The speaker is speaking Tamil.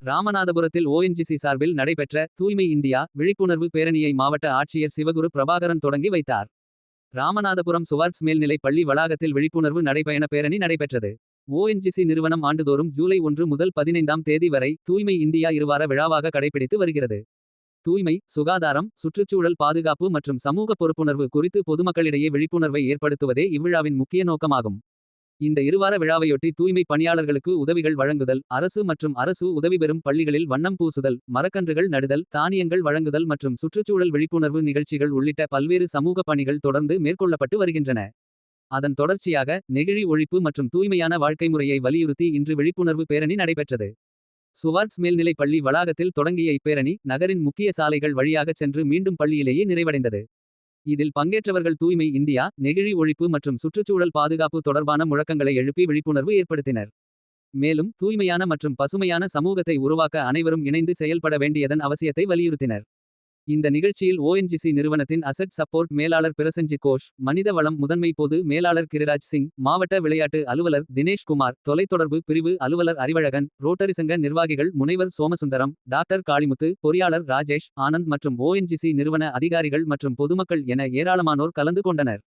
ராமநாதபுரத்தில் ஓஎன்ஜிசி சார்பில் நடைபெற்ற தூய்மை இந்தியா விழிப்புணர்வு பேரணியை மாவட்ட ஆட்சியர் சிவகுரு பிரபாகரன் தொடங்கி வைத்தார். ராமநாதபுரம் சுவார்ட்ஸ் மேல்நிலைப் பள்ளி வளாகத்தில் விழிப்புணர்வு நடைபயண பேரணி நடைபெற்றது. ஓஎன்ஜிசி நிறுவனம் ஆண்டுதோறும் ஜூலை 1 முதல் 15ஆம் தேதி வரை தூய்மை இந்தியா இருவார விழாவாக கடைபிடித்து வருகிறது. தூய்மை, சுகாதாரம், சுற்றுச்சூழல் பாதுகாப்பு மற்றும் சமூக பொறுப்புணர்வு குறித்து பொதுமக்களிடையே விழிப்புணர்வை ஏற்படுத்துவதே இவ்விழாவின் முக்கிய நோக்கமாகும். இந்த இருவார விழாவையொட்டி தூய்மை பணியாளர்களுக்கு உதவிகள் வழங்குதல், அரசு மற்றும் அரசு உதவி பெறும் பள்ளிகளில் வண்ணம் பூசுதல், மரக்கன்றுகள் நடுதல், தானியங்கள் வழங்குதல் மற்றும் சுற்றுச்சூழல் விழிப்புணர்வு நிகழ்ச்சிகள் உள்ளிட்ட பல்வேறு சமூக பணிகள் தொடர்ந்து மேற்கொள்ளப்பட்டு வருகின்றன. அதன் தொடர்ச்சியாக நெகிழி ஒழிப்பு மற்றும் தூய்மையான வாழ்க்கை முறையை வலியுறுத்தி இன்று விழிப்புணர்வு பேரணி நடைபெற்றது. சுவார்ட்ஸ் மேல்நிலைப் பள்ளி வளாகத்தில் தொடங்கிய இப்பேரணி நகரின் முக்கிய சாலைகள் வழியாகச் சென்று மீண்டும் பள்ளியிலேயே நிறைவடைந்தது. இதில் பங்கேற்றவர்கள் தூய்மை இந்தியா, நெகிழி ஒழிப்பு மற்றும் சுற்றுச்சூழல் பாதுகாப்பு தொடர்பான முழக்கங்களை எழுப்பி விழிப்புணர்வு ஏற்படுத்தினர். மேலும் தூய்மையான மற்றும் பசுமையான சமூகத்தை உருவாக்க அனைவரும் இணைந்து செயல்பட வேண்டியதன் அவசியத்தை வலியுறுத்தினர். இந்த நிகழ்ச்சியில் ஓஎன்ஜிசி நிறுவனத்தின் அசட் சப்போர்ட் மேலாளர் பிரசஞ்சித் கோஷ், மனித வளம் முதன்மை பொது மேலாளர் கிரிராஜ் சிங், மாவட்ட விளையாட்டு அலுவலர் தினேஷ் குமார், தொலைத்தொடர்பு பிரிவு அலுவலர் அறிவழகன், ரோட்டரி சங்க நிர்வாகிகள் முனைவர் சோமசுந்தரம், டாக்டர் காளிமுத்து, பொறியாளர் ராஜேஷ் ஆனந்த் மற்றும் ஓஎன்ஜிசி நிறுவன அதிகாரிகள் மற்றும் பொதுமக்கள் என ஏராளமானோர் கலந்து கொண்டனர்.